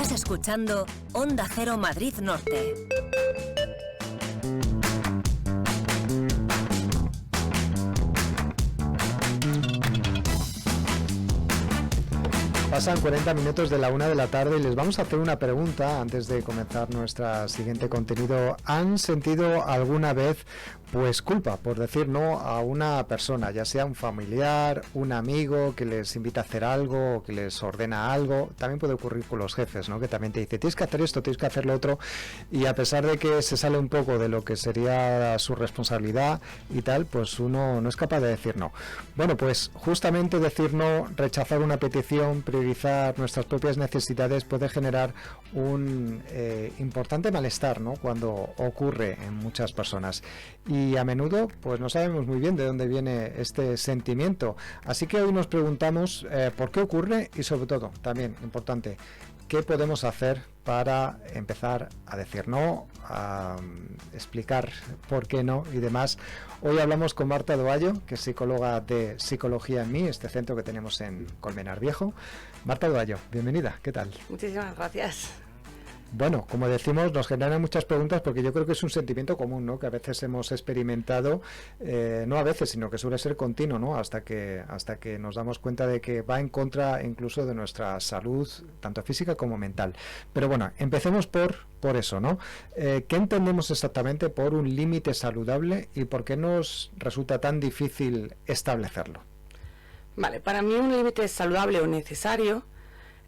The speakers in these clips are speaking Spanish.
Estás escuchando Onda Cero Madrid Norte. Pasan 40 minutos de la 1 de la tarde y les vamos a hacer una pregunta antes de comenzar nuestro siguiente contenido. ¿Han sentido alguna vez pues culpa por decir no a una persona, ya sea un familiar, un amigo que les invita a hacer algo o que les ordena algo? También puede ocurrir con los jefes, ¿no? Que también te dice, tienes que hacer esto, tienes que hacer lo otro, y a pesar de que se sale un poco de lo que sería su responsabilidad y tal, pues uno no es capaz de decir no. Bueno, pues justamente decir no, rechazar una petición, priorizar nuestras propias necesidades puede generar un importante malestar, ¿no? Cuando ocurre en muchas personas. Y a menudo pues no sabemos muy bien de dónde viene este sentimiento. Así que hoy nos preguntamos por qué ocurre y, sobre todo, también importante, qué podemos hacer para empezar a decir no, a explicar por qué no y demás. Hoy hablamos con Marta Doallo, que es psicóloga de Psicología en Mí, este centro que tenemos en Colmenar Viejo. Marta Doallo, bienvenida, ¿qué tal? Muchísimas gracias. Bueno, como decimos, nos generan muchas preguntas porque yo creo que es un sentimiento común, ¿no? Que a veces hemos experimentado, no a veces, sino que suele ser continuo, ¿no? Hasta que nos damos cuenta de que va en contra incluso de nuestra salud, tanto física como mental. Pero bueno, empecemos por eso, ¿no? ¿Qué entendemos exactamente por un límite saludable y por qué nos resulta tan difícil establecerlo? Vale, para mí un límite saludable o necesario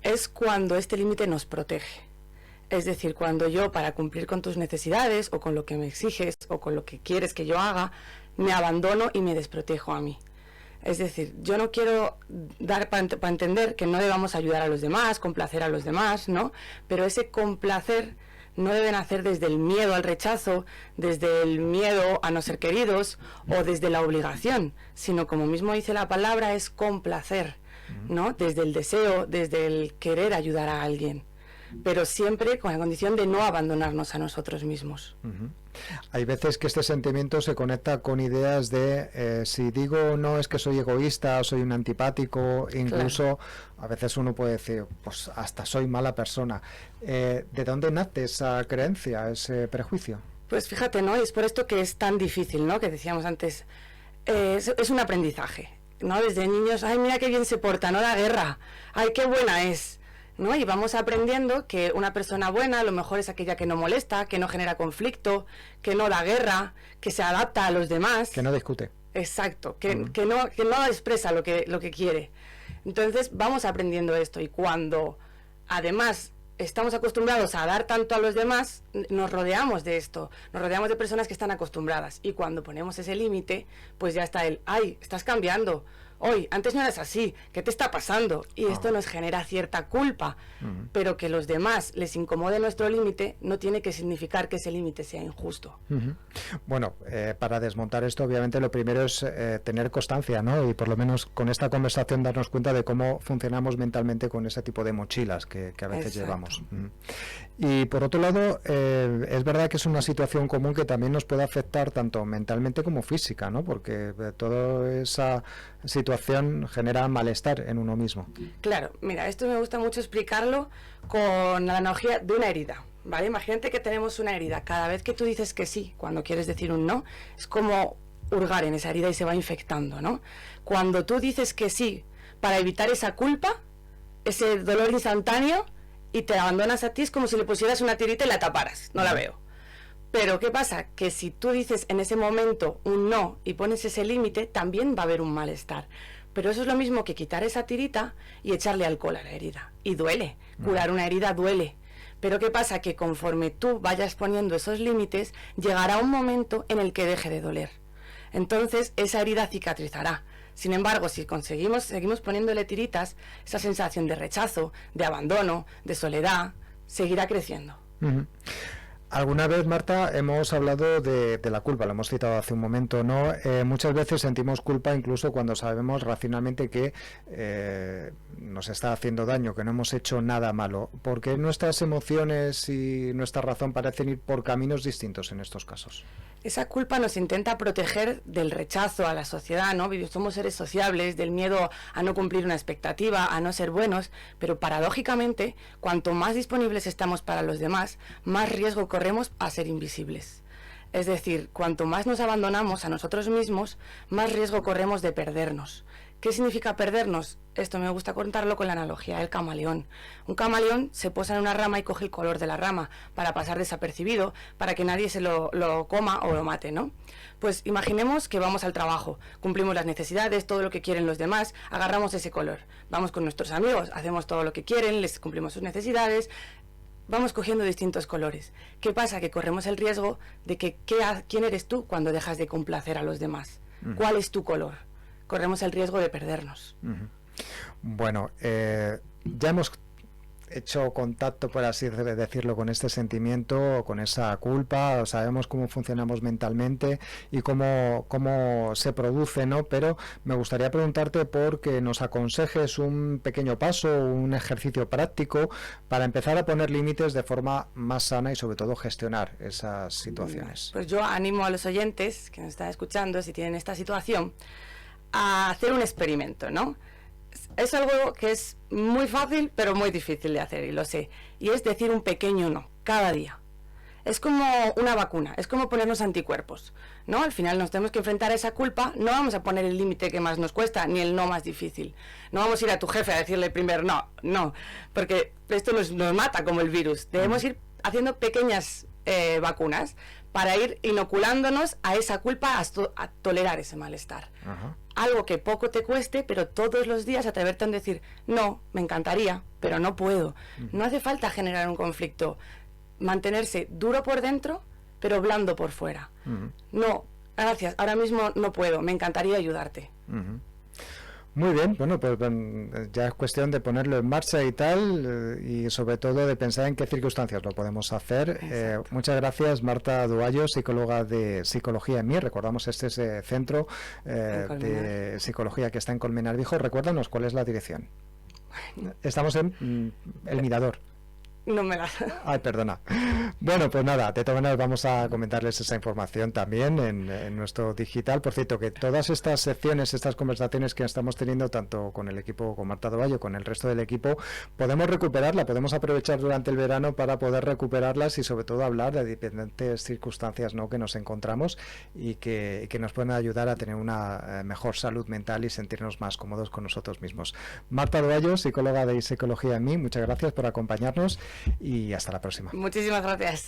es cuando este límite nos protege. Es decir, cuando yo, para cumplir con tus necesidades o con lo que me exiges o con lo que quieres que yo haga, me abandono y me desprotejo a mí. Es decir, yo no quiero dar para entender que no debamos ayudar a los demás, complacer a los demás, ¿no? Pero ese complacer no debe nacer desde el miedo al rechazo, desde el miedo a no ser queridos o desde la obligación, sino, como mismo dice la palabra, es complacer, ¿no? Desde el deseo, desde el querer ayudar a alguien, pero siempre con la condición de no abandonarnos a nosotros mismos. Hay veces que este sentimiento se conecta con ideas de si digo no es que soy egoísta, soy un antipático, incluso a veces uno puede decir, pues hasta soy mala persona. ¿De dónde nace esa creencia, ese prejuicio? Pues fíjate, ¿no? Y es por esto que es tan difícil, ¿no? Que decíamos antes, es un aprendizaje, ¿no? Desde niños, ay, mira qué bien se porta, no da guerra, ay, qué buena es, ¿no? Y vamos aprendiendo que una persona buena a lo mejor es aquella que no molesta, que no genera conflicto, que no da guerra, que se adapta a los demás. Que no discute. Exacto, que no expresa lo que quiere. Entonces vamos aprendiendo esto, y cuando además estamos acostumbrados a dar tanto a los demás, nos rodeamos de esto, nos rodeamos de personas que están acostumbradas, y cuando ponemos ese límite, pues ya está el, ay, estás cambiando, hoy, antes no eras así, ¿qué te está pasando? Y esto nos genera cierta culpa, pero que los demás les incomode nuestro límite no tiene que significar que ese límite sea injusto. Bueno, para desmontar esto, obviamente lo primero es tener constancia, ¿no? Y por lo menos con esta conversación darnos cuenta de cómo funcionamos mentalmente con ese tipo de mochilas que a veces llevamos. Y por otro lado, es verdad que es una situación común que también nos puede afectar tanto mentalmente como física, ¿no? Porque toda esa situación genera malestar en uno mismo. Claro, mira, esto me gusta mucho explicarlo con la analogía de una herida, ¿vale? Imagínate que tenemos una herida. Cada vez que tú dices que sí, cuando quieres decir un no, es como hurgar en esa herida y se va infectando, ¿no? Cuando tú dices que sí para evitar esa culpa, ese dolor instantáneo, y te abandonas a ti, es como si le pusieras una tirita y la taparas. No la veo. Pero ¿qué pasa? Que si tú dices en ese momento un no y pones ese límite, también va a haber un malestar. Pero eso es lo mismo que quitar esa tirita y echarle alcohol a la herida. Y duele. Curar una herida duele. Pero ¿qué pasa? Que conforme tú vayas poniendo esos límites, llegará un momento en el que deje de doler. Entonces esa herida cicatrizará. Sin embargo, si seguimos poniéndole tiritas, esa sensación de rechazo, de abandono, de soledad, seguirá creciendo. Alguna vez, Marta, hemos hablado de la culpa, lo hemos citado hace un momento, ¿no? Muchas veces sentimos culpa incluso cuando sabemos racionalmente que nos está haciendo daño, que no hemos hecho nada malo, porque nuestras emociones y nuestra razón parecen ir por caminos distintos en estos casos. Esa culpa nos intenta proteger del rechazo a la sociedad, ¿no? Somos seres sociables, del miedo a no cumplir una expectativa, a no ser buenos, pero paradójicamente, cuanto más disponibles estamos para los demás, más riesgo corremos a ser invisibles. Es decir, cuanto más nos abandonamos a nosotros mismos, más riesgo corremos de perdernos. ¿Qué significa perdernos? Esto me gusta contarlo con la analogía del camaleón. Un camaleón se posa en una rama y coge el color de la rama para pasar desapercibido, para que nadie se lo coma o lo mate, ¿no? Pues imaginemos que vamos al trabajo, cumplimos las necesidades, todo lo que quieren los demás, agarramos ese color. Vamos con nuestros amigos, hacemos todo lo que quieren, les cumplimos sus necesidades, vamos cogiendo distintos colores. ¿Qué pasa? Que corremos el riesgo de que ¿quién eres tú cuando dejas de complacer a los demás? ¿Cuál es tu color? Corremos el riesgo de perdernos. Bueno, ya hemos hecho contacto, por así decirlo, con este sentimiento, con esa culpa, sabemos cómo funcionamos mentalmente y cómo se produce, ¿no? Pero me gustaría preguntarte por que nos aconsejes un pequeño paso, un ejercicio práctico para empezar a poner límites de forma más sana y sobre todo gestionar esas situaciones. Pues yo animo a los oyentes que nos están escuchando, si tienen esta situación, a hacer un experimento, ¿no? Es algo que es muy fácil, pero muy difícil de hacer, y lo sé. Y es decir un pequeño no, cada día. Es como una vacuna, es como ponernos anticuerpos, ¿no? Al final nos tenemos que enfrentar a esa culpa, no vamos a poner el límite que más nos cuesta, ni el no más difícil. No vamos a ir a tu jefe a decirle primero no, porque esto nos mata como el virus. Debemos ir haciendo pequeñas vacunas para ir inoculándonos a esa culpa, a tolerar ese malestar. Algo que poco te cueste, pero todos los días atreverte a decir, no, me encantaría, pero no puedo. No hace falta generar un conflicto. Mantenerse duro por dentro, pero blando por fuera. No, gracias, ahora mismo no puedo, me encantaría ayudarte. Muy bien, bueno, pues ya es cuestión de ponerlo en marcha y tal, y sobre todo de pensar en qué circunstancias lo podemos hacer. Muchas gracias, Marta Duallo, psicóloga de Psicología en Mí. Recordamos, este es centro de psicología que está en Colmenar Viejo. Recuérdanos cuál es la dirección. Estamos en El Mirador. No me la... Ay, perdona. Bueno, pues nada, de todas maneras vamos a comentarles esa información también en nuestro digital. Por cierto, que todas estas secciones, estas conversaciones que estamos teniendo, tanto con el equipo, con Marta Duallo, con el resto del equipo, podemos recuperarla, podemos aprovechar durante el verano para poder recuperarlas y sobre todo hablar de diferentes circunstancias, ¿no?, que nos encontramos y que nos pueden ayudar a tener una mejor salud mental y sentirnos más cómodos con nosotros mismos. Marta Duallo, psicóloga de Psicología en Mí, muchas gracias por acompañarnos y hasta la próxima. Muchísimas gracias.